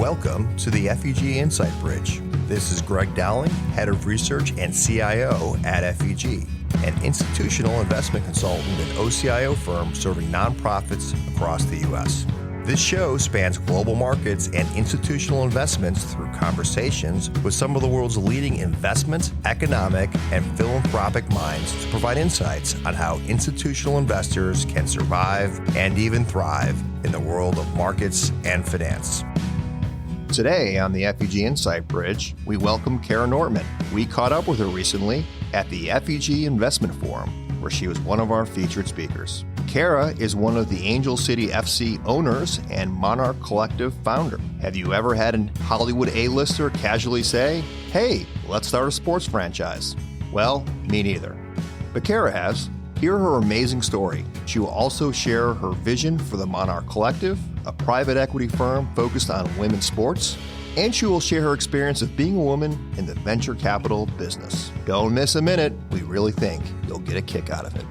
Welcome to the FEG Insight Bridge. This is Greg Dowling, Head of Research and CIO at FEG, an institutional investment consultant and OCIO firm serving nonprofits across the U.S. This show spans global markets and institutional investments through conversations with some of the world's leading investment, economic, and philanthropic minds to provide insights on how institutional investors can survive and even thrive in the world of markets and finance. Today on the FEG Insight Bridge, we welcome Kara Nortman. We caught up with her recently at the FEG Investment Forum, where she was one of our featured speakers. Kara is one of the Angel City FC owners and Monarch Collective founder. Have you ever had a Hollywood A-lister casually say, "Hey, let's start a sports franchise"? Well, me neither. But Kara has. Hear her amazing story. She will also share her vision for the Monarch Collective, a private equity firm focused on women's sports, and she will share her experience of being a woman in the venture capital business. Don't miss a minute. We really think you'll get a kick out of it.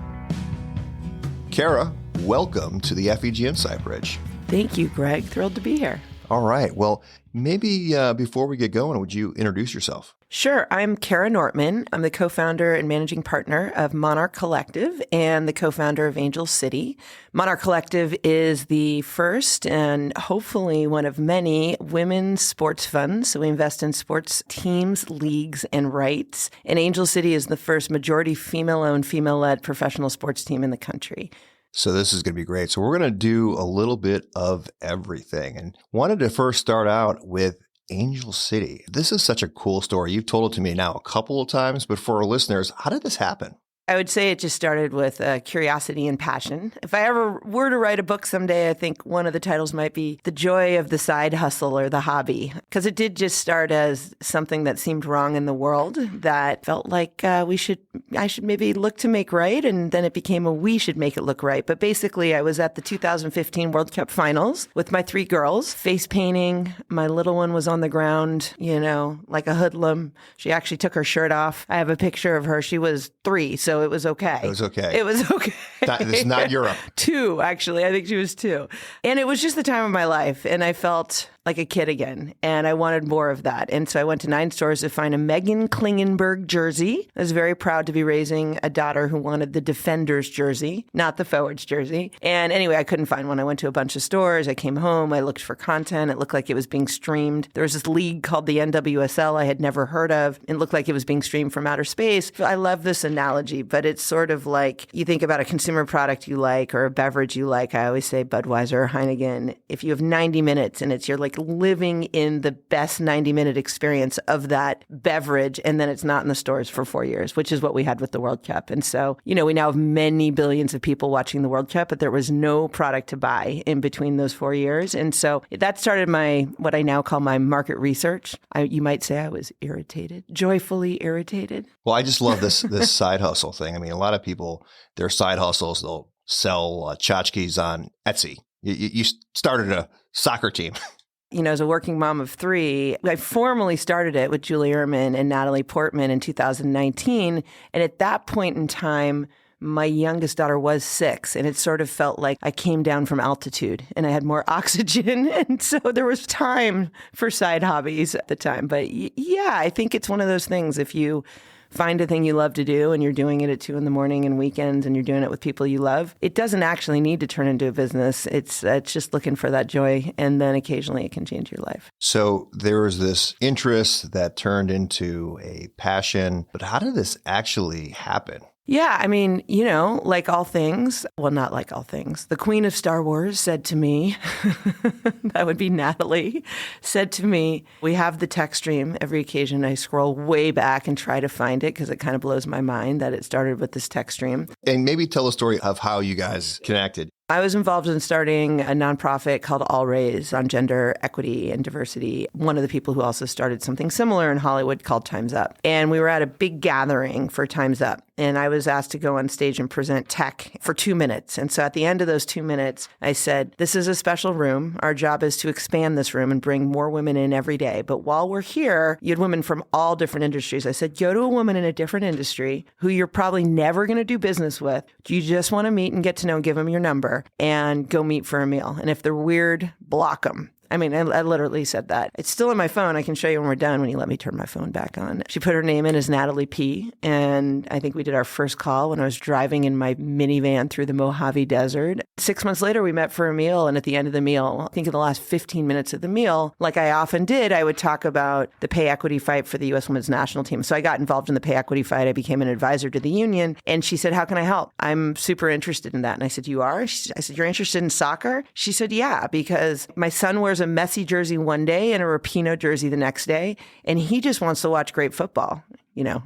Kara, welcome to the FEG Insight Bridge. Thank you, Greg. Thrilled to be here. All right. Well, maybe before we get going, would you introduce yourself? Sure. I'm Kara Nortman. I'm the co-founder and managing partner of Monarch Collective and the co-founder of Angel City. Monarch Collective is the first and hopefully one of many women's sports funds. So we invest in sports teams, leagues, and rights. And Angel City is the first majority female-owned, female-led professional sports team in the country. So this is going to be great. So we're going to do a little bit of everything, and wanted to first start out with Angel City. This is such a cool story. You've told it to me now a couple of times, but for our listeners, how did this happen? I would say it just started with curiosity and passion. If I ever were to write a book someday, I think one of the titles might be The Joy of the Side Hustle or the Hobby, because it did just start as something that seemed wrong in the world that felt like I should maybe look to make right, and then it became we should make it look right. But basically, I was at the 2015 World Cup finals with my three girls, face painting. My little one was on the ground, like a hoodlum. She actually took her shirt off. I have a picture of her. She was 3, so it was okay. It was okay. It was okay. This is not Europe. 2, actually. I think she was 2. And it was just the time of my life. And I felt like a kid again. And I wanted more of that. And so I went to 9 stores to find a Megan Klingenberg jersey. I was very proud to be raising a daughter who wanted the defender's jersey, not the forward's jersey. And anyway, I couldn't find one. I went to a bunch of stores. I came home. I looked for content. It looked like it was being streamed. There was this league called the NWSL I had never heard of. It looked like it was being streamed from outer space. I love this analogy, but it's sort of like you think about a consumer product you like or a beverage you like. I always say Budweiser or Heineken. If you have 90 minutes and you're like living in the best 90-minute experience of that beverage, and then it's not in the stores for 4 years, which is what we had with the World Cup. And so, we now have many billions of people watching the World Cup, but there was no product to buy in between those 4 years. And so that started what I now call my market research. You might say I was irritated, joyfully irritated. Well, I just love this side hustle thing. I mean, a lot of people, their side hustles, they'll sell tchotchkes on Etsy. You started a soccer team. As a working mom of 3, I formally started it with Julie Ehrman and Natalie Portman in 2019. And at that point in time, my youngest daughter was 6, and it sort of felt like I came down from altitude and I had more oxygen. And so there was time for side hobbies at the time. But yeah, I think it's one of those things. If you find a thing you love to do and you're doing it at 2 a.m. and weekends and you're doing it with people you love, it doesn't actually need to turn into a business. It's just looking for that joy. And then occasionally it can change your life. So there was this interest that turned into a passion. But how did this actually happen? Yeah, I mean, like all things, well, not like all things. The Queen of Star Wars said to me, that would be Natalie, said to me, we have the text stream. Every occasion I scroll way back and try to find it because it kind of blows my mind that it started with this text stream. And maybe tell the story of how you guys connected. I was involved in starting a nonprofit called All Raise on gender equity and diversity. One of the people who also started something similar in Hollywood called Time's Up. And we were at a big gathering for Time's Up. And I was asked to go on stage and present tech for 2 minutes. And so at the end of those 2 minutes, I said, this is a special room. Our job is to expand this room and bring more women in every day. But while we're here, you had women from all different industries. I said, go to a woman in a different industry who you're probably never going to do business with. Do you just want to meet and get to know and give them your number and go meet for a meal? And if they're weird, block them. I mean, I literally said that. It's still in my phone. I can show you when we're done when you let me turn my phone back on. She put her name in as Natalie P. And I think we did our first call when I was driving in my minivan through the Mojave Desert. 6 months later, we met for a meal. And at the end of the meal, I think in the last 15 minutes of the meal, like I often did, I would talk about the pay equity fight for the U.S. women's national team. So I got involved in the pay equity fight. I became an advisor to the union. And she said, how can I help? I'm super interested in that. And I said, you are? I said, you're interested in soccer? She said, yeah, because my son wears a Messi jersey one day and a Rapinoe jersey the next day. And he just wants to watch great football.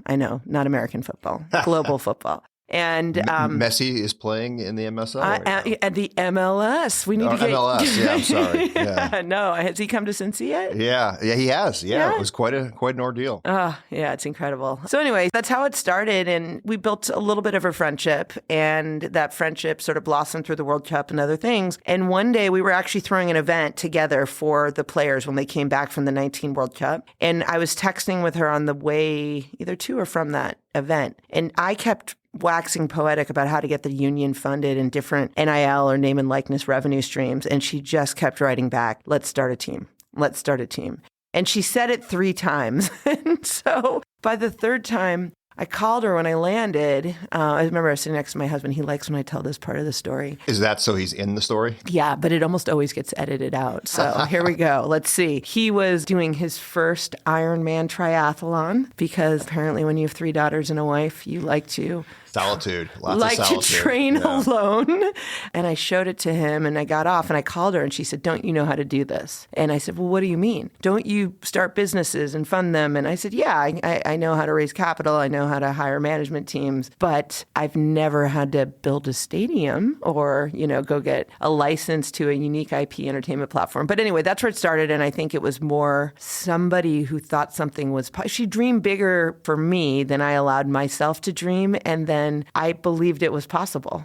I know, not American football, global football. And Messi is playing in the MSL right at the MLS. We need to get MLS. Yeah, I'm sorry. Yeah. No, has he come to Cincy yet? Yeah, he has. Yeah, it was quite an ordeal. Oh, yeah, it's incredible. So anyway, that's how it started, and we built a little bit of a friendship, and that friendship sort of blossomed through the World Cup and other things. And one day we were actually throwing an event together for the players when they came back from the 19 World Cup, and I was texting with her on the way either to or from that event, and I kept waxing poetic about how to get the union funded in different NIL or name and likeness revenue streams. And she just kept writing back, let's start a team. Let's start a team. And she said it 3 times. And so by the 3rd time, I called her when I landed. I remember I was sitting next to my husband. He likes when I tell this part of the story. Is that so he's in the story? Yeah, but it almost always gets edited out. So here we go. Let's see. He was doing his first Ironman triathlon because apparently when you have 3 daughters and a wife, you like to... Solitude. Lots of solitude. To train alone. And I showed it to him and I got off and I called her and she said, don't you know how to do this? And I said, well, what do you mean? Don't you start businesses and fund them? And I said, yeah, I know how to raise capital. I know how to hire management teams, but I've never had to build a stadium or, go get a license to a unique IP entertainment platform. But anyway, that's where it started. And I think it was more somebody who thought something was, she dreamed bigger for me than I allowed myself to dream. And then I believed it was possible.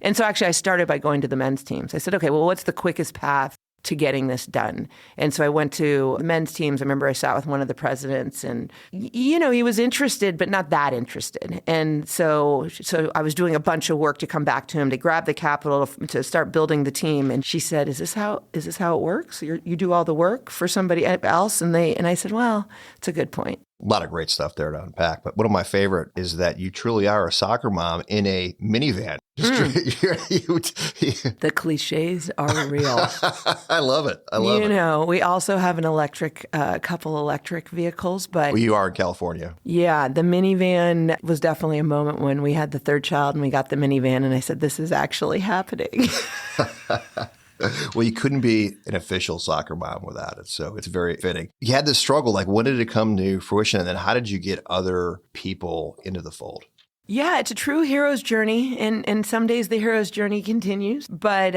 And so actually I started by going to the men's teams. I said, okay, well, what's the quickest path to getting this done? And so I went to the men's teams. I remember I sat with one of the presidents and, he was interested, but not that interested. And so I was doing a bunch of work to come back to him, to grab the capital, to start building the team. And she said, is this how it works? You do all the work for somebody else? And I said, well, it's a good point. A lot of great stuff there to unpack. But one of my favorite is that you truly are a soccer mom in a minivan. The cliches are real. I love it. I love it. We also have an couple electric vehicles, but... Well, you are in California. Yeah, the minivan was definitely a moment when we had the 3rd child and we got the minivan and I said, this is actually happening. Well, you couldn't be an official soccer mom without it. So it's very fitting. You had this struggle. Like, when did it come to fruition? And then how did you get other people into the fold? Yeah, it's a true hero's journey, and some days the hero's journey continues. But,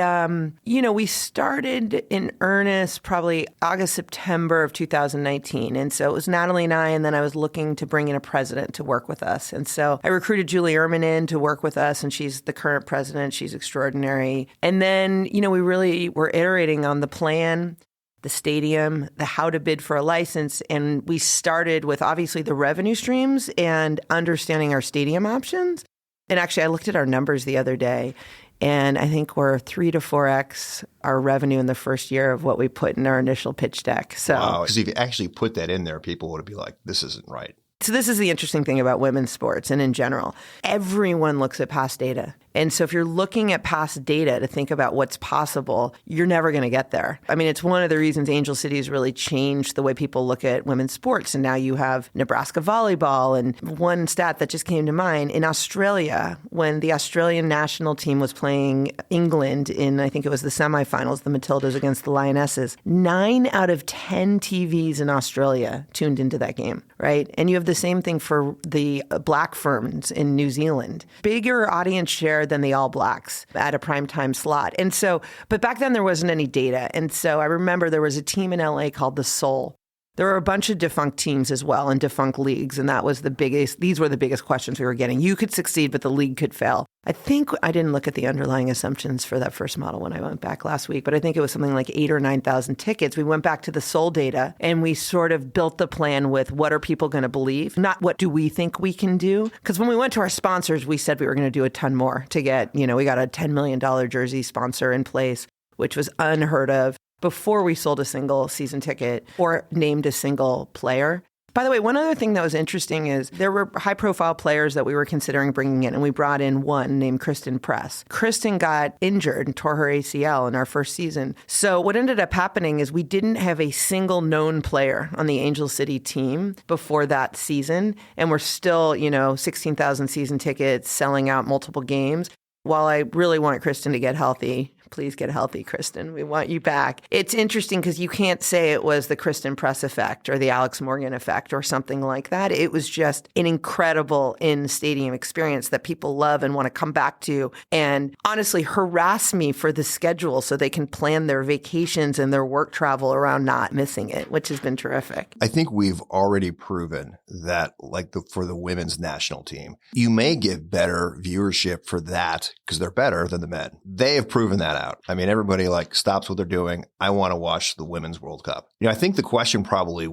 we started in earnest probably August, September of 2019. And so it was Natalie and I, and then I was looking to bring in a president to work with us. And so I recruited Julie Ehrman in to work with us, and she's the current president. She's extraordinary. And then, we really were iterating on the plan, the stadium, the how to bid for a license. And we started with obviously the revenue streams and understanding our stadium options. And actually, I looked at our numbers the other day, and I think we're 3 to 4x our revenue in the first year of what we put in our initial pitch deck. So, wow. Because if you actually put that in there, people would be like, this isn't right. So this is the interesting thing about women's sports and in general. Everyone looks at past data. And so if you're looking at past data to think about what's possible, you're never going to get there. I mean, it's one of the reasons Angel City has really changed the way people look at women's sports. And now you have Nebraska volleyball. And one stat that just came to mind, in Australia, when the Australian national team was playing England in, I think it was the semifinals, the Matildas against the Lionesses, 9 out of 10 TVs in Australia tuned into that game, right? And you have the same thing for the Black Ferns in New Zealand. Bigger audience share than the All Blacks at a primetime slot. And so, but back then there wasn't any data. And so I remember there was a team in LA called the Soul. There were a bunch of defunct teams as well and defunct leagues. And that was these were the biggest questions we were getting. You could succeed, but the league could fail. I think I didn't look at the underlying assumptions for that first model when I went back last week, but I think it was something like 8,000 or 9,000 tickets. We went back to the Soul data and we sort of built the plan with what are people going to believe, not what do we think we can do. Because when we went to our sponsors, we said we were going to do a ton more to get, we got a $10 million jersey sponsor in place, which was unheard of. before we sold a single season ticket or named a single player. By the way, one other thing that was interesting is there were high-profile players that we were considering bringing in, and we brought in one named Kristen Press. Kristen got injured and tore her ACL in our first season. So what ended up happening is we didn't have a single known player on the Angel City team before that season, and we're still, 16,000 season tickets, selling out multiple games. While I really want Kristen to get healthy, please get healthy, Kristen. We want you back. It's interesting because you can't say it was the Kristen Press effect or the Alex Morgan effect or something like that. It was just an incredible in-stadium experience that people love and want to come back to and honestly harass me for the schedule so they can plan their vacations and their work travel around not missing it, which has been terrific. I think we've already proven that for the women's national team, you may get better viewership for that because they're better than the men. They have proven that out. I mean, everybody stops what they're doing. I want to watch the Women's World Cup. I think the question probably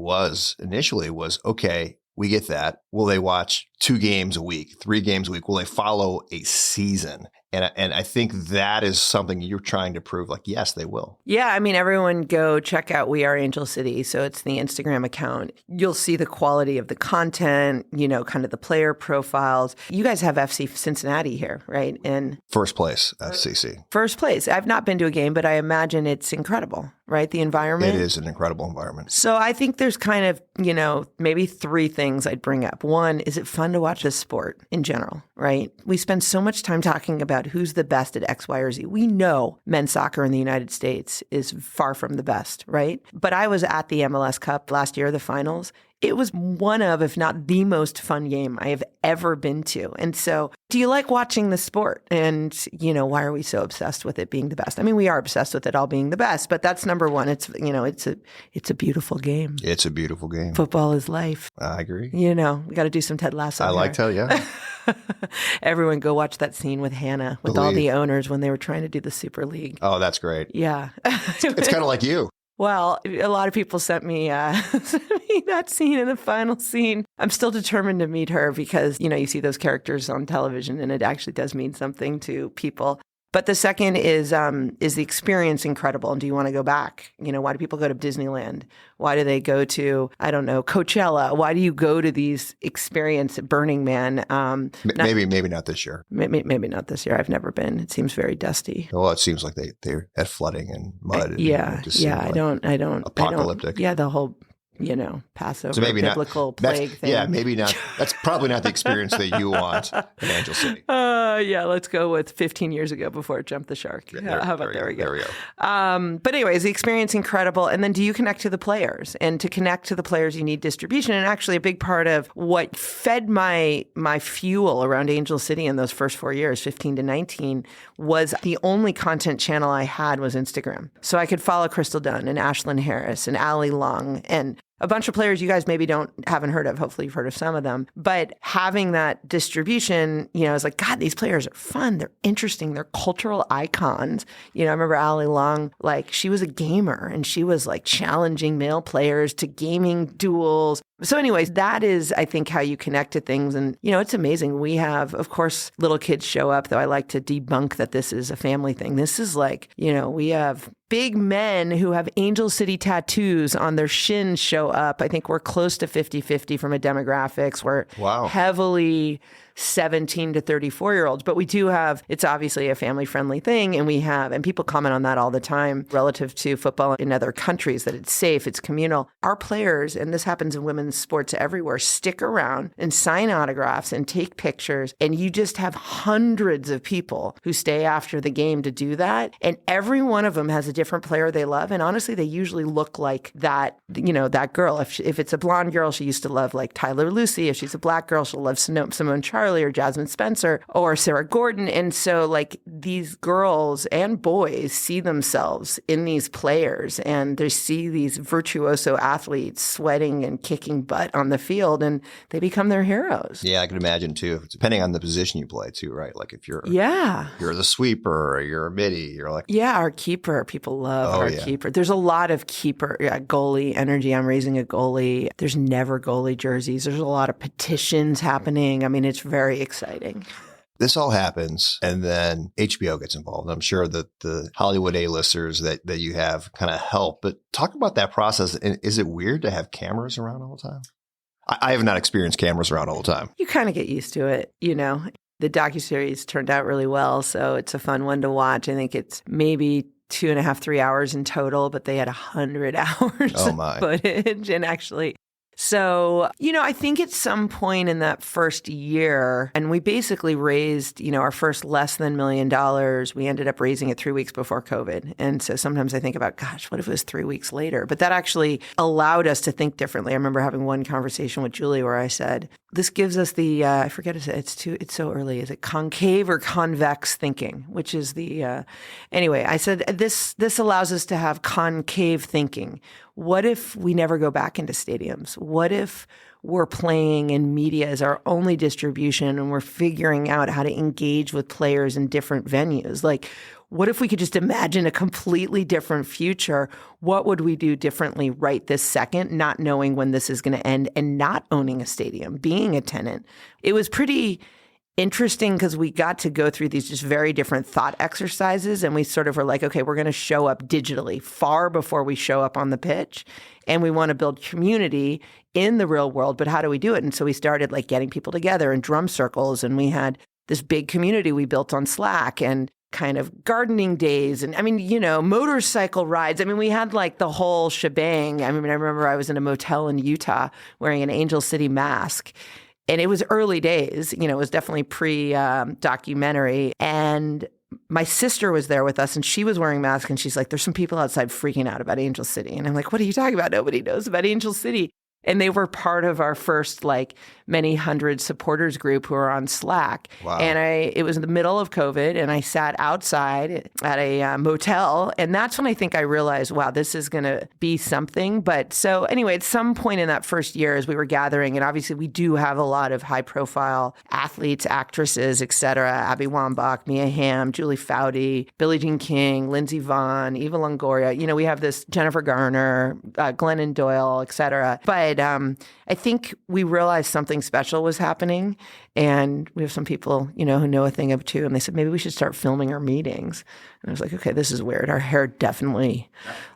initially was, okay, we get that. Will they watch 2 games a week, 3 games a week? Will they follow a season? And I think that is something you're trying to prove, yes, they will. Yeah, I mean, everyone go check out We Are Angel City. So it's the Instagram account. You'll see the quality of the content, kind of the player profiles. You guys have FC Cincinnati here, right? And first place, FCC. First place. I've not been to a game, but I imagine it's incredible, right? The environment. It is an incredible environment. So I think there's kind of, maybe 3 things I'd bring up. One, is it fun to watch this sport in general, right? We spend so much time talking about who's the best at X, Y, or Z. We know men's soccer in the United States is far from the best, right? But I was at the MLS Cup last year, the finals. It was one of, if not the most fun game I have ever been to. And so, do you like watching the sport? And, why are we so obsessed with it being the best? I mean, we are obsessed with it all being the best, but that's number one. It's, it's a beautiful game. It's a beautiful game. Football is life. I agree. We got to do some Ted Lasso. I like to, yeah. Everyone go watch that scene with Hannah, with all the owners when they were trying to do the Super League. Oh, that's great. Yeah. It's kind of like you. Well, a lot of people sent me that scene in the final scene. I'm still determined to meet her because, you see those characters on television and it actually does mean something to people. But the second is the experience incredible? And do you want to go back? Why do people go to Disneyland? Why do they go to, I don't know, Coachella? Why do you go to these experience at Burning Man? Maybe not this year. Maybe not this year. I've never been. It seems very dusty. Well, it seems like they had flooding and mud. I don't. Apocalyptic. The whole Passover, so maybe biblical plague thing. Yeah, maybe not. That's probably not the experience that you want in Angel City. Let's go with 15 years ago before it jumped the shark. How about there we go. But anyways, the experience incredible. And then do you connect to the players? And to connect to the players, you need distribution. And actually a big part of what fed my fuel around Angel City in those first 4 years, 15 to 19, was the only content channel I had was Instagram. So I could follow Crystal Dunn and Ashlyn Harris and Allie Long and a bunch of players you guys maybe haven't heard of. Hopefully you've heard of some of them. But having that distribution, I was like, God, these players are fun. They're interesting. They're cultural icons. I remember Allie Long, she was a gamer and she was challenging male players to gaming duels. So anyways, that is, I think, how you connect to things. And, it's amazing. We have, of course, little kids show up, though I like to debunk that this is a family thing. This is we have big men who have Angel City tattoos on their shins show up. I think we're close to 50-50 from a demographics. We're heavily 17 to 34-year-olds. But we do have, it's obviously a family-friendly thing. And people comment on that all the time relative to football in other countries, that it's safe, it's communal. Our players, and this happens in women's sports everywhere, stick around and sign autographs and take pictures. And you just have hundreds of people who stay after the game to do that. And every one of them has a different player they love. And honestly, they usually look like that, that girl. If it's a blonde girl, she used to love Tyler Lucy. If she's a black girl, she'll love Simone Charlie or Jasmine Spencer or Sarah Gordon. And so these girls and boys see themselves in these players and they see these virtuoso athletes sweating and kicking butt on the field and they become their heroes. Yeah, I can imagine too, depending on the position you play too, right? If you're the sweeper or you're a midi, you're our keeper. People love keeper. There's a lot of keeper, goalie energy. I'm raising a goalie. There's never goalie jerseys. There's a lot of petitions happening. I mean, it's very exciting. This all happens, and then HBO gets involved. I'm sure that the Hollywood A-listers that you have kind of help. But talk about that process. And is it weird to have cameras around all the time? I have not experienced cameras around all the time. You kind of get used to it, you know. The docuseries turned out really well, so it's a fun one to watch. I think it's maybe 2.5, 3 hours in total, but they had 100 hours of footage. And actually, so, you know, I think at some point in that first year, and we basically raised, you know, our first less than $1 million. We ended up raising it 3 weeks before COVID. And so sometimes I think about, gosh, what if it was 3 weeks later? But that actually allowed us to think differently. I remember having one conversation with Julie where I said, this gives us the, I forget, it's so early. Is it concave or convex thinking, which is the, anyway, I said, this allows us to have concave thinking. What if we never go back into stadiums? What if we're playing and media is our only distribution and we're figuring out how to engage with players in different venues? Like, what if we could just imagine a completely different future? What would we do differently right this second, not knowing when this is going to end and not owning a stadium, being a tenant? It was pretty interesting because we got to go through these just very different thought exercises, and we sort of were like, okay, we're going to show up digitally far before we show up on the pitch, and we want to build community in the real world, but how do we do it? And so we started like getting people together in drum circles, and we had this big community we built on Slack, and kind of gardening days, and I mean, you know, motorcycle rides. I mean, we had like the whole shebang. I mean, I remember I was in a motel in Utah wearing an Angel City mask. And it was early days, you know, it was definitely pre-documentary. And my sister was there with us, and she was wearing masks, and she's like, there's some people outside freaking out about Angel City. And I'm like, what are you talking about? Nobody knows about Angel City. And they were part of our first like many hundred supporters group who were on Slack. Wow. And it was in the middle of COVID, and I sat outside at a motel. And that's when I think I realized, wow, this is going to be something. But so anyway, at some point in that first year as we were gathering, and obviously we do have a lot of high profile athletes, actresses, et cetera, Abby Wambach, Mia Hamm, Julie Foudy, Billie Jean King, Lindsey Vonn, Eva Longoria. You know, we have this Jennifer Garner, Glennon Doyle, et cetera. But I think we realized something special was happening, and we have some people, you know, who know a thing or two, and they said, maybe we should start filming our meetings. And I was like, okay, this is weird. Our hair definitely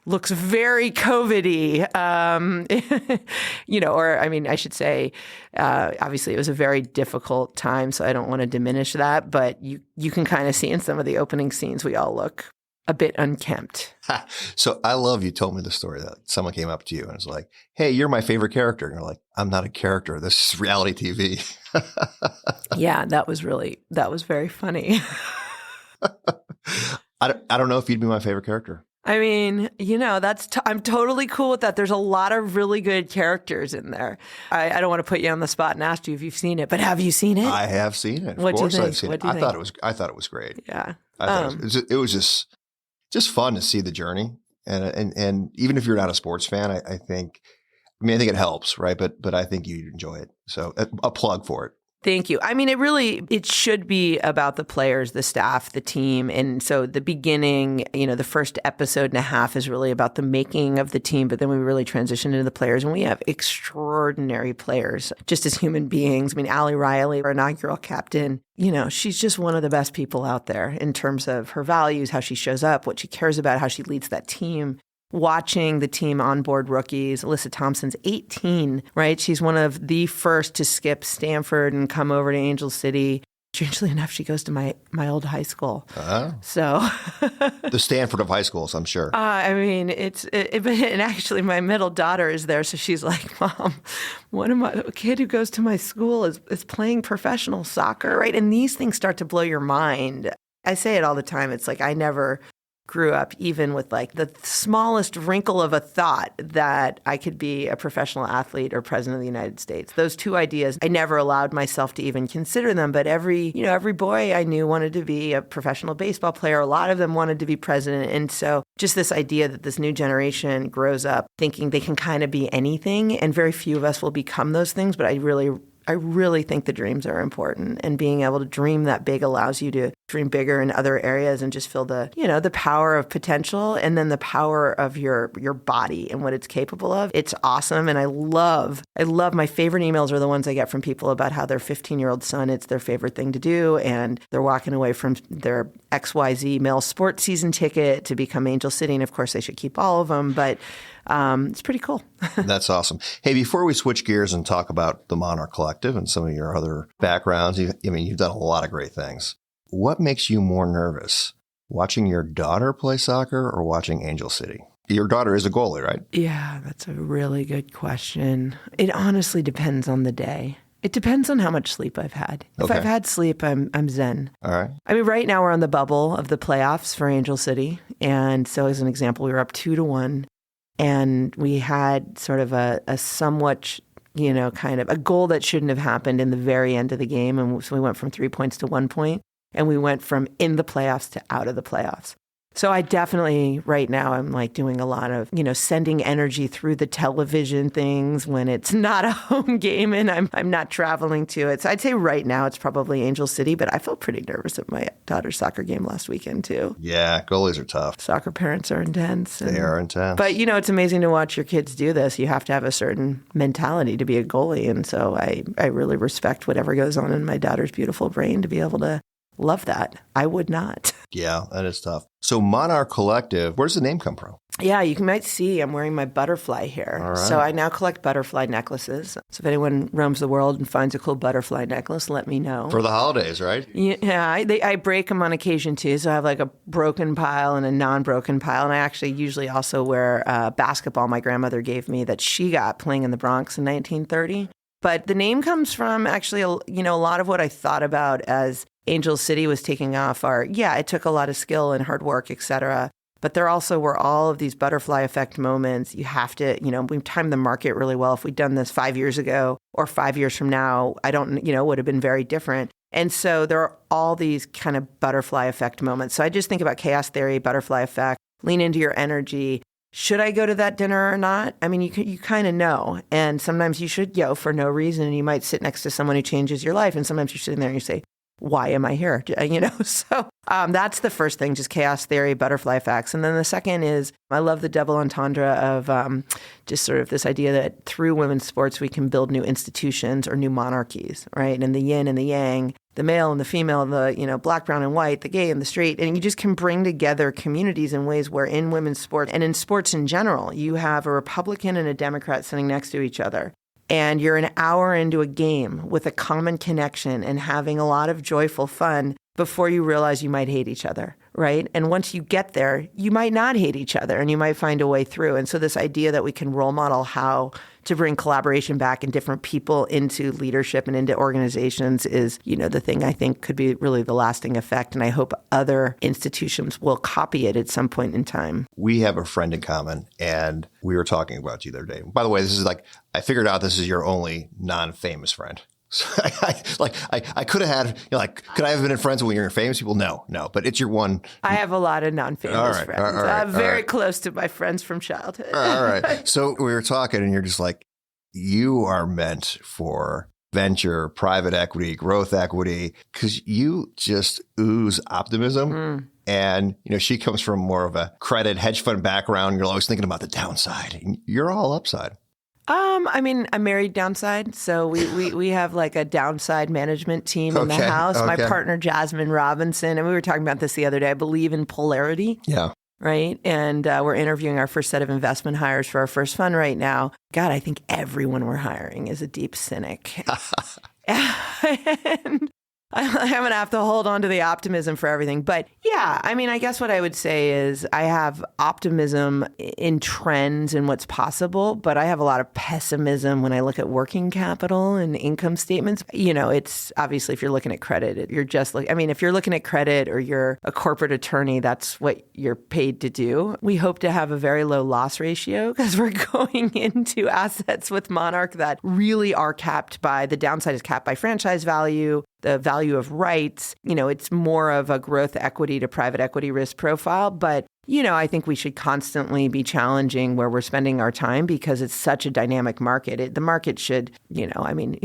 looks very COVID-y, you know, or I mean, I should say, obviously it was a very difficult time, so I don't want to diminish that, but you can kind of see in some of the opening scenes, we all look a bit unkempt. So I love you told me the story that someone came up to you and was like, hey, you're my favorite character. And you're like, I'm not a character. This is reality TV. Yeah, that was very funny. I don't know if you'd be my favorite character. I mean, you know, I'm totally cool with that. There's a lot of really good characters in there. I don't want to put you on the spot and ask you if you've seen it, but have you seen it? I have seen it. What do you think? I've seen it. I thought it was great. Yeah. It was just fun to see the journey. And even if you're not a sports fan, I think it helps, right? But I think you'd enjoy it. So a plug for it. Thank you. I mean, it should be about the players, the staff, the team. And so the beginning, you know, the first episode and a half is really about the making of the team, but then we really transition into the players, and we have extraordinary players just as human beings. I mean, Allie Riley, our inaugural captain, you know, she's just one of the best people out there in terms of her values, how she shows up, what she cares about, how she leads that team. Watching the team onboard rookies, Alyssa Thompson's 18, right? She's one of the first to skip Stanford and come over to Angel City. Strangely enough, she goes to my old high school. So the Stanford of high schools, I'm sure. I mean, and actually my middle daughter is there. So she's like, Mom, a kid who goes to my school is playing professional soccer, right? And these things start to blow your mind. I say it all the time. It's like I never grew up even with like the smallest wrinkle of a thought that I could be a professional athlete or president of the United States. Those two ideas, I never allowed myself to even consider them. But every boy I knew wanted to be a professional baseball player. A lot of them wanted to be president. And so just this idea that this new generation grows up thinking they can kind of be anything, and very few of us will become those things. But I really think the dreams are important, and being able to dream that big allows you to dream bigger in other areas and just feel the, the power of potential, and then the power of your body and what it's capable of. It's awesome. And I love my favorite emails are the ones I get from people about how their 15-year-old son, it's their favorite thing to do. And they're walking away from their XYZ male sports season ticket to become Angel City. And of course they should keep all of them, but it's pretty cool. That's awesome. Hey, before we switch gears and talk about the Monarch Collective and some of your other backgrounds, you've done a lot of great things. What makes you more nervous, watching your daughter play soccer or watching Angel City? Your daughter is a goalie, right? Yeah, that's a really good question. It honestly depends on the day. It depends on how much sleep I've had. If I've had sleep, I'm zen. All right. I mean, right now we're on the bubble of the playoffs for Angel City. And so as an example, we were up 2-1. And we had sort of a somewhat, kind of a goal that shouldn't have happened in the very end of the game. And so we went from 3 points to 1 point. And we went from in the playoffs to out of the playoffs. So I definitely, right now, I'm like doing a lot of, sending energy through the television things when it's not a home game and I'm not traveling to it. So I'd say right now it's probably Angel City, but I felt pretty nervous at my daughter's soccer game last weekend too. Yeah, goalies are tough. Soccer parents are intense. They are intense. But, it's amazing to watch your kids do this. You have to have a certain mentality to be a goalie. And so I really respect whatever goes on in my daughter's beautiful brain to be able to love that. I would not. Yeah, that is tough. So Monarch Collective, where does the name come from? Yeah, you might see I'm wearing my butterfly here. All right. So I now collect butterfly necklaces. So if anyone roams the world and finds a cool butterfly necklace, let me know. For the holidays, right? Yeah, I break them on occasion too. So I have like a broken pile and a non-broken pile. And I actually usually also wear a basketball my grandmother gave me that she got playing in the Bronx in 1930. But the name comes from actually, a lot of what I thought about as Angel City was taking off it took a lot of skill and hard work, et cetera. But there also were all of these butterfly effect moments. You have to, we timed the market really well. If we'd done this 5 years ago or 5 years from now, I don't, would have been very different. And so there are all these kind of butterfly effect moments. So I just think about chaos theory, butterfly effect, lean into your energy. Should I go to that dinner or not? I mean, you kind of know. And sometimes you should go for no reason. And you might sit next to someone who changes your life. And sometimes you're sitting there and you say, why am I here? So that's the first thing, just chaos theory, butterfly facts. And then the second is I love the double entendre of just sort of this idea that through women's sports, we can build new institutions or new monarchies, right? And the yin and the yang, the male and the female, the, black, brown, and white, the gay and the straight. And you just can bring together communities in ways where in women's sports and in sports in general, you have a Republican and a Democrat sitting next to each other. And you're an hour into a game with a common connection and having a lot of joyful fun before you realize you might hate each other, right? And once you get there, you might not hate each other and you might find a way through. And so this idea that we can role model how to bring collaboration back and different people into leadership and into organizations is, the thing I think could be really the lasting effect. And I hope other institutions will copy it at some point in time. We have a friend in common, and we were talking about you the other day. By the way, this is I figured out this is your only non-famous friend. So I could have had, could I have been friends with your famous people? No, but it's your one. I have a lot of non-famous friends. I'm very close to my friends from childhood. All right. So we were talking and you're just like, you are meant for venture, private equity, growth equity, because you just ooze optimism. And, she comes from more of a credit hedge fund background. You're always thinking about the downside. And you're all upside. I'm married downside. So we have like a downside management team in the house. Okay. My partner, Jasmine Robinson, and we were talking about this the other day. I believe in polarity. Yeah. Right. And we're interviewing our first set of investment hires for our first fund right now. God, I think everyone we're hiring is a deep cynic. And I'm going to have to hold on to the optimism for everything. But yeah, I guess what I would say is I have optimism in trends and what's possible, but I have a lot of pessimism when I look at working capital and income statements. It's obviously if you're looking at credit, you're just if you're looking at credit or you're a corporate attorney, that's what you're paid to do. We hope to have a very low loss ratio because we're going into assets with Monarch that really are capped by, the downside is capped by franchise value, the value of rights. It's more of a growth equity to private equity risk profile, but I think we should constantly be challenging where we're spending our time because it's such a dynamic market. The market should,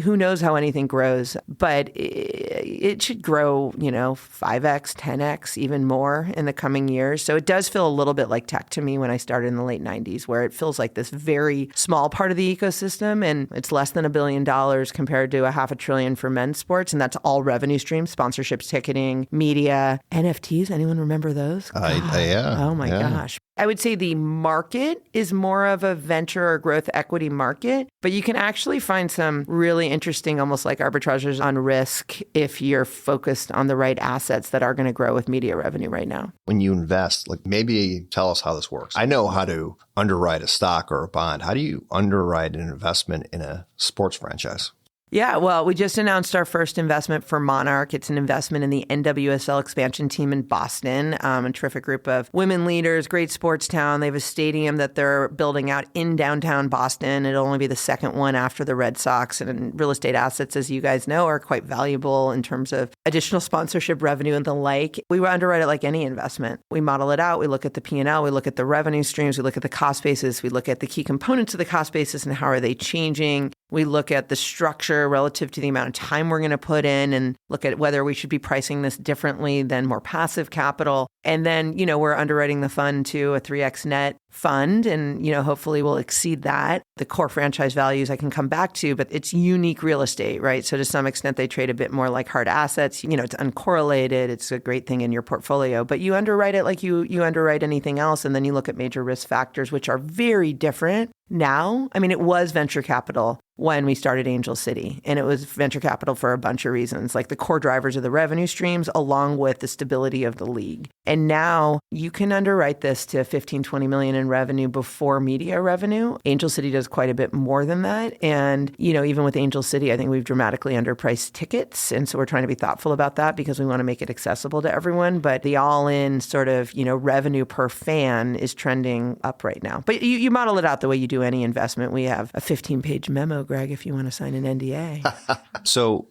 who knows how anything grows, but it should grow, 5x, 10x, even more in the coming years. So it does feel a little bit like tech to me when I started in the late 90s, where it feels like this very small part of the ecosystem, and it's less than $1 billion compared to $500 billion for men's sports. And that's all revenue streams, sponsorships, ticketing, media, NFTs. Anyone remember those? Yeah. Oh my gosh. I would say the market is more of a venture or growth equity market, but you can actually find some really interesting, almost like arbitrages on risk if you're focused on the right assets that are going to grow with media revenue right now. When you invest, maybe tell us how this works. I know how to underwrite a stock or a bond. How do you underwrite an investment in a sports franchise? Yeah, well, we just announced our first investment for Monarch. It's an investment in the NWSL expansion team in Boston, a terrific group of women leaders, great sports town. They have a stadium that they're building out in downtown Boston. It'll only be the second one after the Red Sox. And real estate assets, as you guys know, are quite valuable in terms of additional sponsorship revenue and the like. We underwrite it like any investment. We model it out. We look at the P&L. We look at the revenue streams. We look at the cost basis. We look at the key components of the cost basis and how are they changing. We look at the structure relative to the amount of time we're going to put in and look at whether we should be pricing this differently than more passive capital. And then, we're underwriting the fund to a 3x net fund and, hopefully we'll exceed that. The core franchise values I can come back to, but it's unique real estate, right? So to some extent, they trade a bit more like hard assets. It's uncorrelated. It's a great thing in your portfolio, but you underwrite it like you underwrite anything else. And then you look at major risk factors, which are very different now. It was venture capital when we started Angel City, and it was venture capital for a bunch of reasons, like the core drivers of the revenue streams, along with the stability of the league. And now you can underwrite this to 15, 20 million in revenue before media revenue. Angel City does quite a bit more than that. And, even with Angel City, I think we've dramatically underpriced tickets. And so we're trying to be thoughtful about that because we want to make it accessible to everyone. But the all-in sort of, revenue per fan is trending up right now. But you model it out the way you do any investment. We have a 15-page memo, Greg, if you want to sign an NDA. So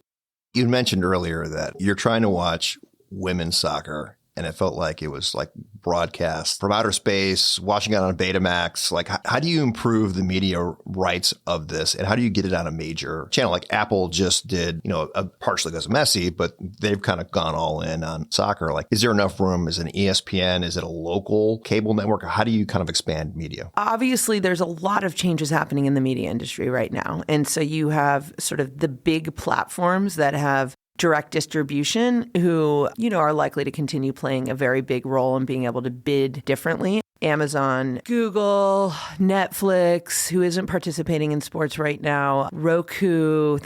you mentioned earlier that you're trying to watch women's soccer, and it felt like it was like broadcast from outer space, watching it on Betamax. How do you improve the media rights of this? And how do you get it on a major channel? Like Apple just did, partially because of Messi, but they've kind of gone all in on soccer. Is there enough room? Is it an ESPN? Is it a local cable network? How do you kind of expand media? Obviously, there's a lot of changes happening in the media industry right now. And so you have sort of the big platforms that have direct distribution who, are likely to continue playing a very big role in being able to bid differently. Amazon, Google, Netflix, who isn't participating in sports right now, Roku,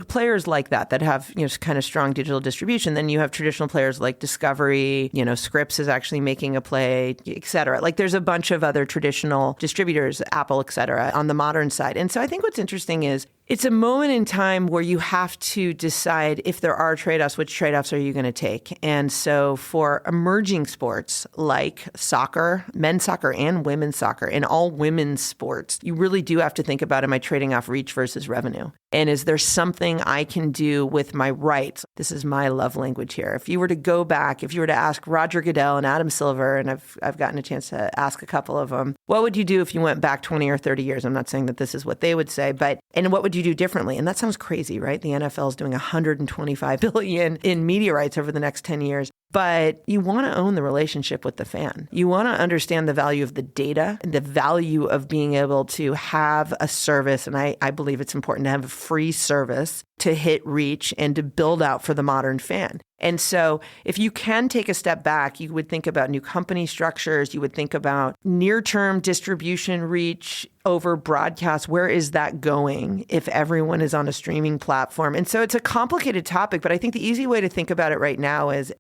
players like that have, kind of strong digital distribution. Then you have traditional players like Discovery, Scripps is actually making a play, et cetera. There's a bunch of other traditional distributors, Apple, et cetera, on the modern side. And so I think what's interesting is it's a moment in time where you have to decide if there are trade-offs, which trade-offs are you going to take? And so for emerging sports like soccer, men's soccer and women's soccer, and all women's sports, you really do have to think about, am I trading off reach versus revenue? And is there something I can do with my rights? This is my love language here. If you were to go back, if you were to ask Roger Goodell and Adam Silver, and I've gotten a chance to ask a couple of them, what would you do if you went back 20 or 30 years? I'm not saying that this is what they would say, and what would you do differently? And that sounds crazy, right? The NFL is doing $125 billion in media rights over the next 10 years. But you want to own the relationship with the fan. You want to understand the value of the data and the value of being able to have a service. And I believe it's important to have a free service to hit reach and to build out for the modern fan. And so if you can take a step back, you would think about new company structures. You would think about near-term distribution reach over broadcast. Where is that going if everyone is on a streaming platform? And so it's a complicated topic, but I think the easy way to think about it right now is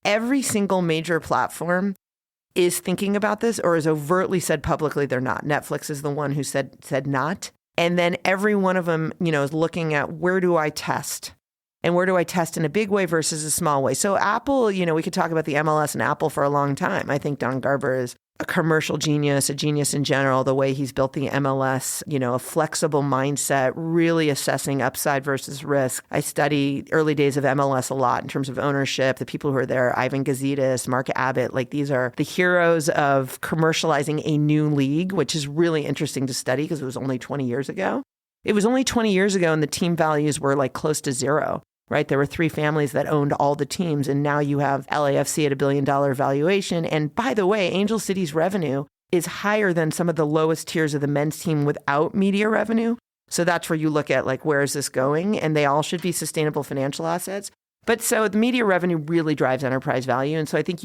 every single major platform is thinking about this or has overtly said publicly they're not. Netflix is the one who said not. And then every one of them, is looking at where do I test? And where do I test in a big way versus a small way? So Apple, we could talk about the MLS and Apple for a long time. I think Don Garber is a commercial genius, a genius in general, the way he's built the MLS, a flexible mindset, really assessing upside versus risk. I study early days of MLS a lot in terms of ownership, the people who are there, Ivan Gazidis, Mark Abbott, like these are the heroes of commercializing a new league, which is really interesting to study because it was only 20 years ago. It was only 20 years ago and the team values were like close to zero, right? There were 3 families that owned all the teams. And now you have LAFC at $1 billion valuation. And by the way, Angel City's revenue is higher than some of the lowest tiers of the men's team without media revenue. So that's where you look at like, where is this going? And they all should be sustainable financial assets. But so the media revenue really drives enterprise value. And so I think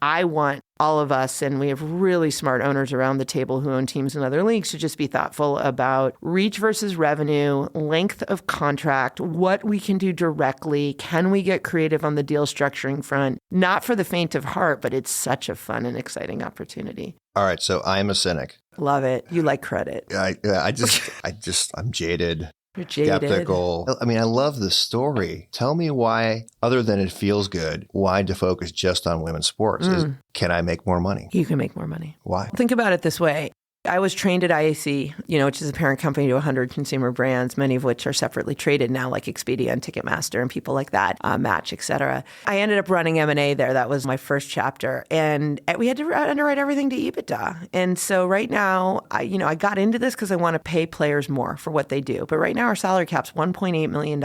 I want all of us, and we have really smart owners around the table who own teams in other leagues, to just be thoughtful about reach versus revenue, length of contract, what we can do directly. Can we get creative on the deal structuring front? Not for the faint of heart, but it's such a fun and exciting opportunity. All right. So I'm a cynic. Love it. You like credit. I'm jaded. You're jaded. Skeptical. I mean, I love the story. Tell me why, other than it feels good, why to focus just on women's sports? Can I make more money? You can make more money. Why? Think about it this way. I was trained at IAC, which is a parent company to 100 consumer brands, many of which are separately traded now, like Expedia and Ticketmaster and people like that, Match, et cetera. I ended up running M&A there. That was my first chapter. And we had to underwrite everything to EBITDA. And so right now, I got into this because I want to pay players more for what they do. But right now, our salary cap's $1.8 million.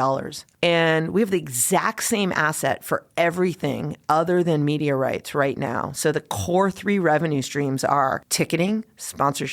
And we have the exact same asset for everything other than media rights right now. So the core 3 revenue streams are ticketing, sponsorship,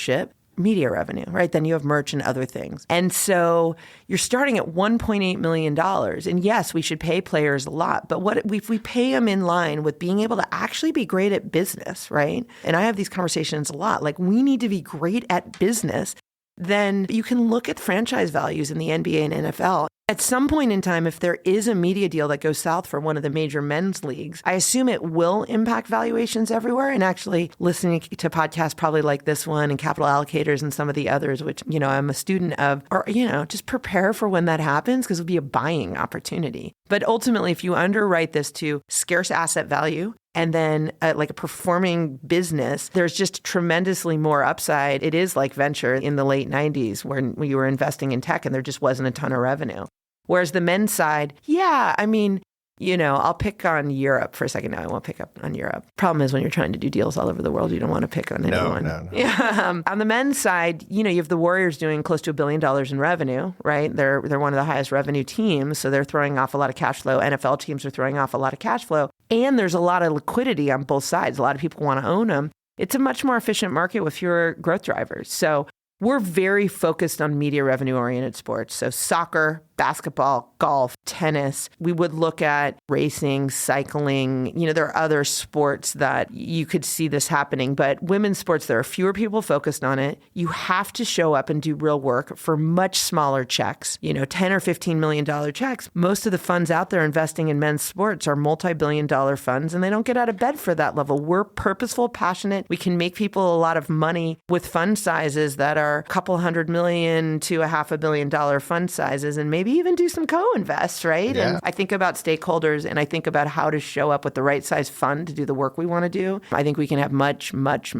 media revenue, right? Then you have merch and other things. And so you're starting at $1.8 million. And yes, we should pay players a lot, but if we pay them in line with being able to actually be great at business, right? And I have these conversations a lot, like we need to be great at business. Then you can look at franchise values in the NBA and NFL. At some point in time, if there is a media deal that goes south for one of the major men's leagues, I assume it will impact valuations everywhere. And actually listening to podcasts probably like this one and Capital Allocators and some of the others, which, I'm a student of, or, just prepare for when that happens because it'll be a buying opportunity. But ultimately, if you underwrite this to scarce asset value, and then like a performing business, there's just tremendously more upside. It is like venture in the late 90s when you were investing in tech and there just wasn't a ton of revenue. Whereas the men's side, I'll pick on Europe for a second. No, I won't pick up on Europe. Problem is when you're trying to do deals all over the world, you don't want to pick on anyone. No. Yeah. On the men's side, you have the Warriors doing close to $1 billion in revenue, right? They're one of the highest revenue teams, so they're throwing off a lot of cash flow. NFL teams are throwing off a lot of cash flow. And there's a lot of liquidity on both sides. A lot of people want to own them. It's a much more efficient market with fewer growth drivers. So we're very focused on media revenue-oriented sports. So soccer, basketball, golf, tennis. We would look at racing, cycling. There are other sports that you could see this happening. But women's sports, there are fewer people focused on it. You have to show up and do real work for much smaller checks, $10 or $15 million checks. Most of the funds out there investing in men's sports are multi-billion-dollar funds, and they don't get out of bed for that level. We're purposeful, passionate. We can make people a lot of money with fund sizes that are a couple $100 million to a $500 million fund sizes, and maybe even do some co-invest, right? Yeah. And I think about stakeholders and I think about how to show up with the right size fund to do the work we want to do. I think we can have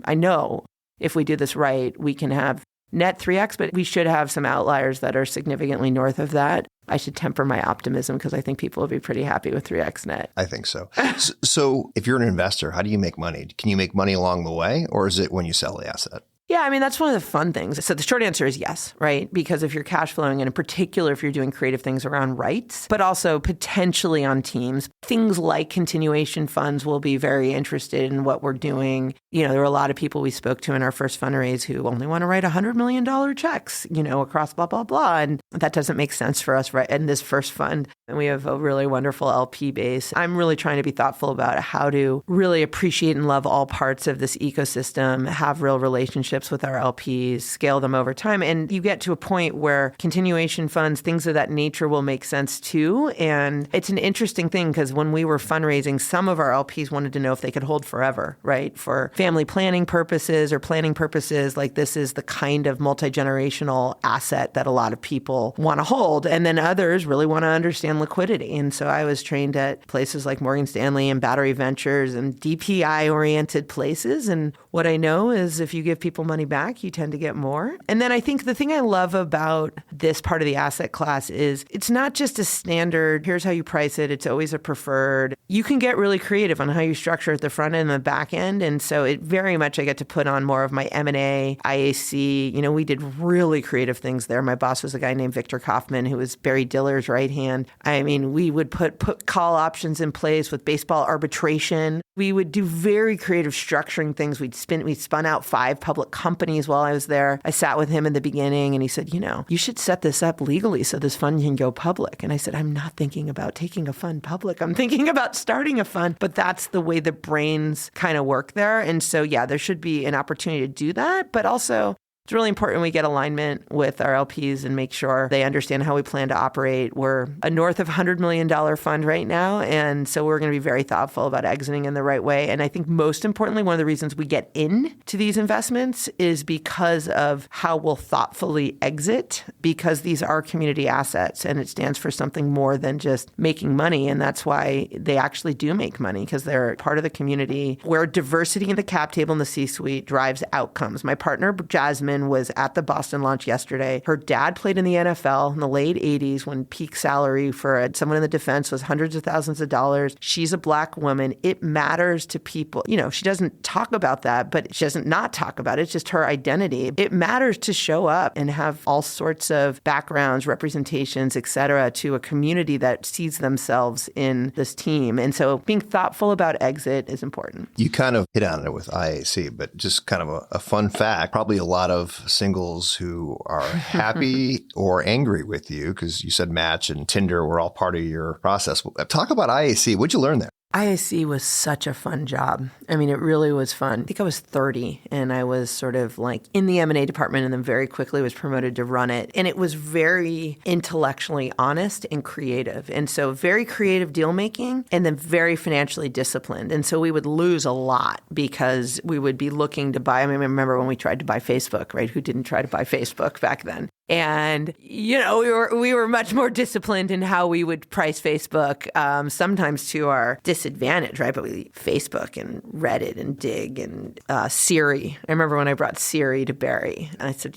I know if we do this right, we can have net 3x, but we should have some outliers that are significantly north of that. I should temper my optimism because I think people will be pretty happy with 3x net. I think so. So if you're an investor, how do you make money? Can you make money along the way, or is it when you sell the asset? Yeah, that's one of the fun things. So the short answer is yes, right? Because if you're cash flowing, and in particular, if you're doing creative things around rights, but also potentially on teams, things like continuation funds will be very interested in what we're doing. There were a lot of people we spoke to in our first fundraise who only want to write $100 million checks, across blah, blah, blah. And that doesn't make sense for us, right? In this first fund, and we have a really wonderful LP base. I'm really trying to be thoughtful about how to really appreciate and love all parts of this ecosystem, have real relationships relationships with our LPs, scale them over time. And you get to a point where continuation funds, things of that nature will make sense too. And it's an interesting thing because when we were fundraising, some of our LPs wanted to know if they could hold forever, right? For family planning purposes or planning purposes, like this is the kind of multi-generational asset that a lot of people want to hold. And then others really want to understand liquidity. And so I was trained at places like Morgan Stanley and Battery Ventures and DPI-oriented places. And what I know is if you give people money back, you tend to get more. And then I think the thing I love about this part of the asset class is it's not just a standard, here's how you price it, it's always a preferred. You can get really creative on how you structure at the front end and the back end. And so it very much, I get to put on more of my M&A, IAC. We did really creative things there. My boss was a guy named Victor Kaufman, who was Barry Diller's right hand. I mean, we would put call options in place with baseball arbitration. We would do very creative structuring things. We spun out 5 public companies while I was there. I sat with him in the beginning and he said, you should set this up legally so this fund can go public. And I said, I'm not thinking about taking a fund public. I'm thinking about starting a fund. But that's the way the brains kind of work there. And so, yeah, there should be an opportunity to do that. But also, it's really important we get alignment with our LPs and make sure they understand how we plan to operate. We're a north of $100 million fund right now. And so we're going to be very thoughtful about exiting in the right way. And I think most importantly, one of the reasons we get into these investments is because of how we'll thoughtfully exit, because these are community assets and it stands for something more than just making money. And that's why they actually do make money, because they're part of the community where diversity in the cap table and the C-suite drives outcomes. My partner, Jasmine, was at the Boston launch yesterday. Her dad played in the NFL in the late 80s when peak salary for someone in the defense was hundreds of thousands of dollars. She's a Black woman. It matters to people. She doesn't talk about that, but she doesn't not talk about it. It's just her identity. It matters to show up and have all sorts of backgrounds, representations, et cetera, to a community that sees themselves in this team. And so being thoughtful about exit is important. You kind of hit on it with IAC, but just kind of a fun fact, probably a lot of singles who are happy or angry with you, because you said Match and Tinder were all part of your process. Talk about IAC. What'd you learn there? IAC was such a fun job. I mean, it really was fun. I think I was 30 and I was sort of like in the M&A department and then very quickly was promoted to run it. And it was very intellectually honest and creative. And so very creative deal making and then very financially disciplined. And so we would lose a lot because we would be looking to buy. I mean, I remember when we tried to buy Facebook, right? Who didn't try to buy Facebook back then? And, we were much more disciplined in how we would price Facebook, sometimes to our disadvantage, right? But Facebook and Reddit and Dig and Siri. I remember when I brought Siri to Barry and I said,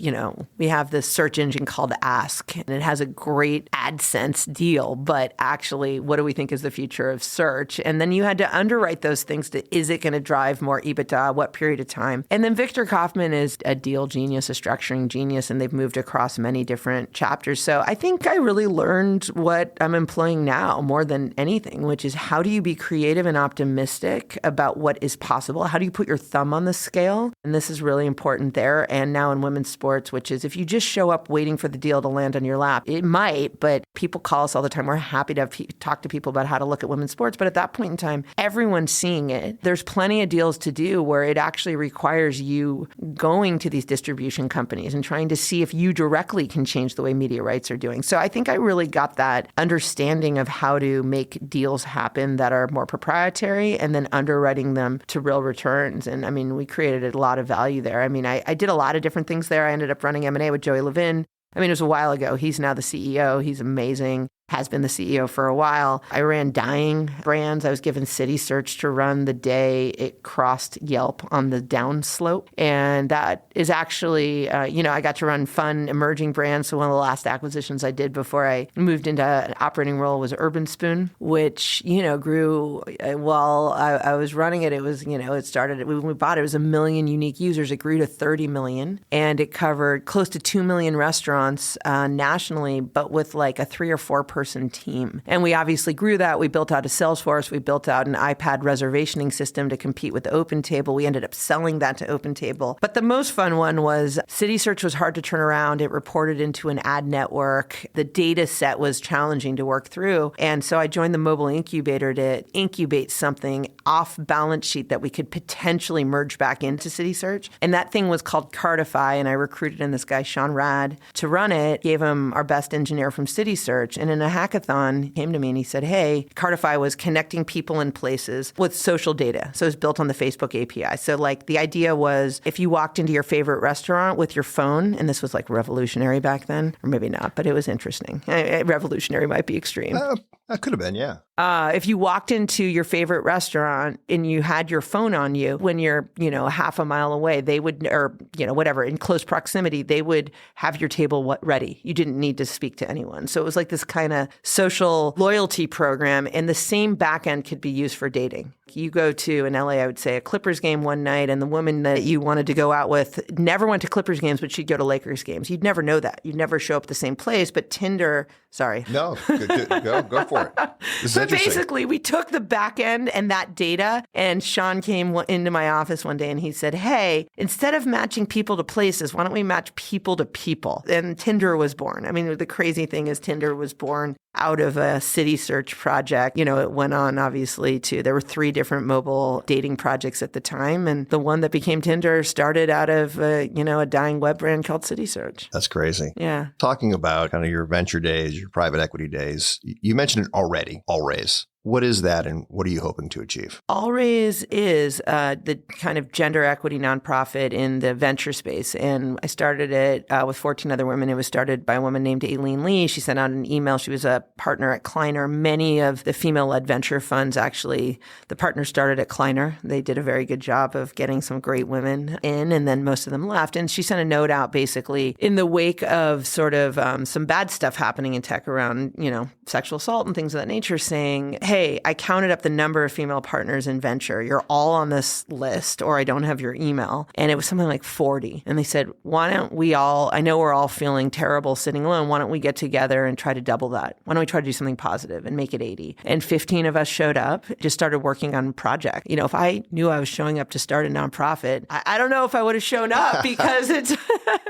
we have this search engine called Ask and it has a great AdSense deal, but actually, what do we think is the future of search? And then you had to underwrite those things to, is it going to drive more EBITDA? What period of time? And then Victor Kaufman is a deal genius, a structuring genius, and they've moved across many different chapters. So I think I really learned what I'm employing now more than anything, which is how do you be creative and optimistic about what is possible? How do you put your thumb on the scale? And this is really important there. And now in women's sports, which is if you just show up waiting for the deal to land on your lap, it might, but people call us all the time. We're happy to talk to people about how to look at women's sports. But at that point in time, everyone's seeing it. There's plenty of deals to do where it actually requires you going to these distribution companies and trying to see if you directly can change the way media rights are doing. So I think I really got that understanding of how to make deals happen that are more proprietary and then underwriting them to real returns. And I mean, we created a lot of value there. I mean, I did a lot of different things there. I ended up running M&A with Joey Levin. I mean, it was a while ago. He's now the CEO. He's amazing. Has been the CEO for a while. I ran dyeing brands. I was given City Search to run the day it crossed Yelp on the downslope. And that is actually, I got to run fun emerging brands. So one of the last acquisitions I did before I moved into an operating role was Urban Spoon, which, grew while I was running it. It was, it started, when we bought it, it was 1 million unique users. It grew to 30 million and it covered close to 2 million restaurants nationally, but with like a 3 or 4 4-person team. And we obviously grew that. We built out a Salesforce. We built out an iPad reservationing system to compete with OpenTable. We ended up selling that to OpenTable. But the most fun one was City Search was hard to turn around. It reported into an ad network. The data set was challenging to work through. And so I joined the mobile incubator to incubate something off balance sheet that we could potentially merge back into City Search. And that thing was called Cartify. And I recruited in this guy, Sean Rad, to run it, gave him our best engineer from City Search. And in a hackathon, he came to me and he said, hey, Cartify was connecting people and places with social data. So it was built on the Facebook API. So like the idea was if you walked into your favorite restaurant with your phone, and this was like revolutionary back then, or maybe not, but it was interesting. Revolutionary might be extreme. That could have been, yeah. If you walked into your favorite restaurant and you had your phone on you when you're, half a mile away, they would, or, whatever, in close proximity, they would have your table ready. You didn't need to speak to anyone. So it was like this kind of social loyalty program, and the same backend could be used for dating. You go to, in LA, I would say, a Clippers game one night, and the woman that you wanted to go out with never went to Clippers games, but she'd go to Lakers games. You'd never know that. You'd never show up at the same place, but Tinder, sorry. No, go for it. This is interesting. Basically, we took the back end and that data, and Sean came into my office one day and he said, hey, instead of matching people to places, why don't we match people to people? And Tinder was born. I mean, the crazy thing is Tinder was born out of a City Search project. It went on, obviously, there were 3 different mobile dating projects at the time. And the one that became Tinder started out of, a dying web brand called City Search. That's crazy. Yeah. Talking about kind of your venture days, your private equity days, you mentioned it already, Allraise. What is that, and what are you hoping to achieve? Allraise is the kind of gender equity nonprofit in the venture space. And I started it with 14 other women. It was started by a woman named Aileen Lee. She sent out an email. She was a partner at Kleiner. Many of the female-led venture funds, actually, the partners started at Kleiner. They did a very good job of getting some great women in, and then most of them left. And she sent a note out, basically, in the wake of sort of some bad stuff happening in tech around, sexual assault and things of that nature, saying, hey, I counted up the number of female partners in venture. You're all on this list, or I don't have your email. And it was something like 40. And they said, why don't we all, I know we're all feeling terrible sitting alone. Why don't we get together and try to double that? Why don't we try to do something positive and make it 80? And 15 of us showed up, just started working on a project. If I knew I was showing up to start a nonprofit, I don't know if I would have shown up because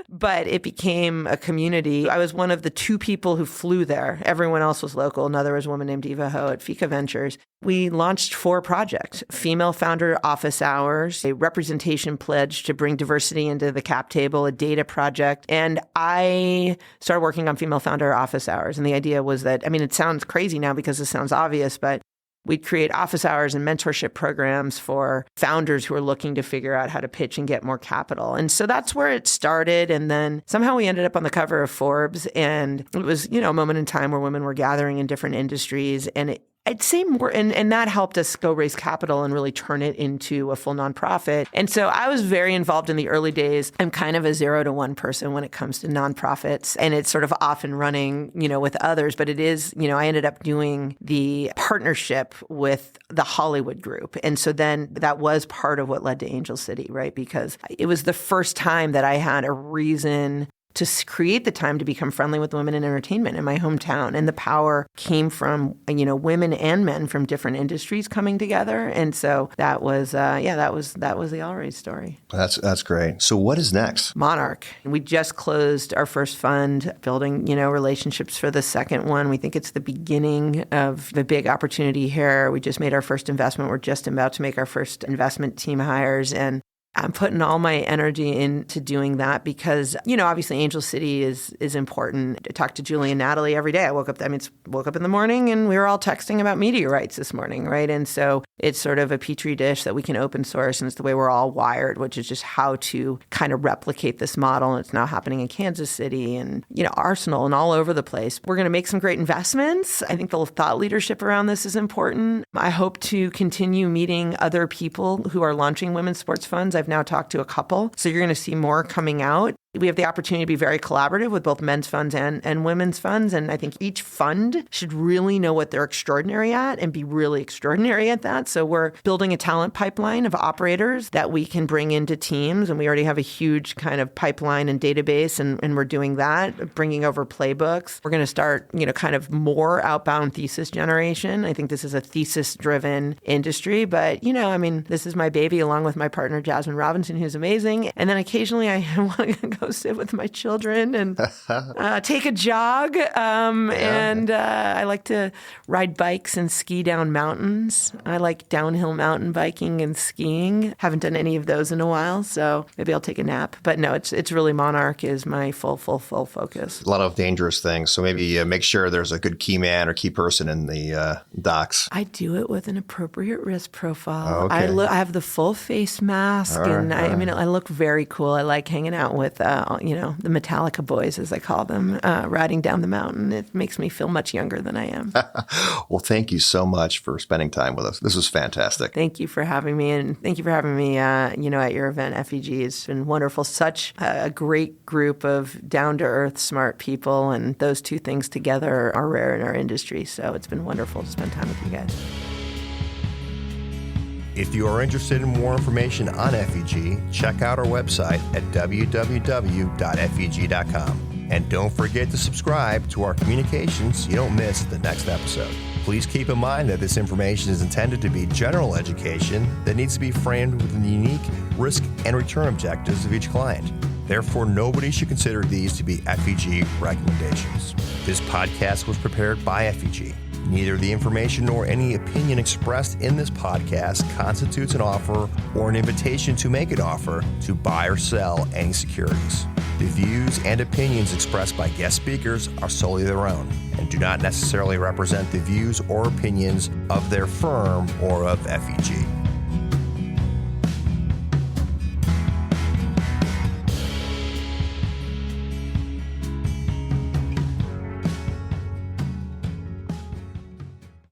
but it became a community. I was one of the 2 people who flew there. Everyone else was local. Another was a woman named Eva Ho at Fika Ventures. We launched 4 projects: female founder office hours, a representation pledge to bring diversity into the cap table, a data project. And I started working on female founder office hours. And the idea was that, it sounds crazy now because it sounds obvious, but we'd create office hours and mentorship programs for founders who are looking to figure out how to pitch and get more capital. And so that's where it started. And then somehow we ended up on the cover of Forbes. And it was, a moment in time where women were gathering in different industries. And I'd say more, and that helped us go raise capital and really turn it into a full nonprofit. And so I was very involved in the early days. I'm kind of a 0 to 1 person when it comes to nonprofits, and it's sort of off and running, with others. But it is, I ended up doing the partnership with the Hollywood Group. And so then that was part of what led to Angel City, right? Because it was the first time that I had a reason to create the time to become friendly with women in entertainment in my hometown. And the power came from, women and men from different industries coming together. And so that was, that was the Allraise story. That's great. So what is next? Monarch. We just closed our first fund, building, relationships for the second one. We think it's the beginning of the big opportunity here. We just made our first investment. We're just about to make our first investment team hires. And I'm putting all my energy into doing that because, obviously Angel City is important. I talk to Julie and Natalie every day. I woke up in the morning and we were all texting about media rights this morning, right? And so it's sort of a petri dish that we can open source, and it's the way we're all wired, which is just how to kind of replicate this model. And it's now happening in Kansas City and, Arsenal and all over the place. We're going to make some great investments. I think the thought leadership around this is important. I hope to continue meeting other people who are launching women's sports funds. I've now talked to a couple. So you're going to see more coming out. We have the opportunity to be very collaborative with both men's funds and women's funds. And I think each fund should really know what they're extraordinary at and be really extraordinary at that. So we're building a talent pipeline of operators that we can bring into teams. And we already have a huge kind of pipeline and database, and we're doing that, bringing over playbooks. We're going to start, kind of more outbound thesis generation. I think this is a thesis-driven industry, but, this is my baby along with my partner, Jasmine Robinson, who's amazing. And then occasionally I want to go sit with my children and take a jog. And I like to ride bikes and ski down mountains. I like downhill mountain biking and skiing. Haven't done any of those in a while, so maybe I'll take a nap. But no, it's really Monarch is my full focus. A lot of dangerous things. So maybe make sure there's a good key man or key person in the docs. I do it with an appropriate risk profile. Oh, okay. I have the full face mask, and I look very cool. I like hanging out with, the Metallica boys, as I call them, riding down the mountain. It makes me feel much younger than I am. Well, thank you so much for spending time with us. This was fantastic. Thank you for having me, and thank you for having me, at your event, FEG. It's been wonderful. Such a great group of down-to-earth, smart people, and those two things together are rare in our industry. So it's been wonderful to spend time with you guys. If you are interested in more information on FEG, check out our website at www.feg.com. And don't forget to subscribe to our communications so you don't miss the next episode. Please keep in mind that this information is intended to be general education that needs to be framed within the unique risk and return objectives of each client. Therefore, nobody should consider these to be FEG recommendations. This podcast was prepared by FEG. Neither the information nor any opinion expressed in this podcast constitutes an offer or an invitation to make an offer to buy or sell any securities. The views and opinions expressed by guest speakers are solely their own and do not necessarily represent the views or opinions of their firm or of FEG.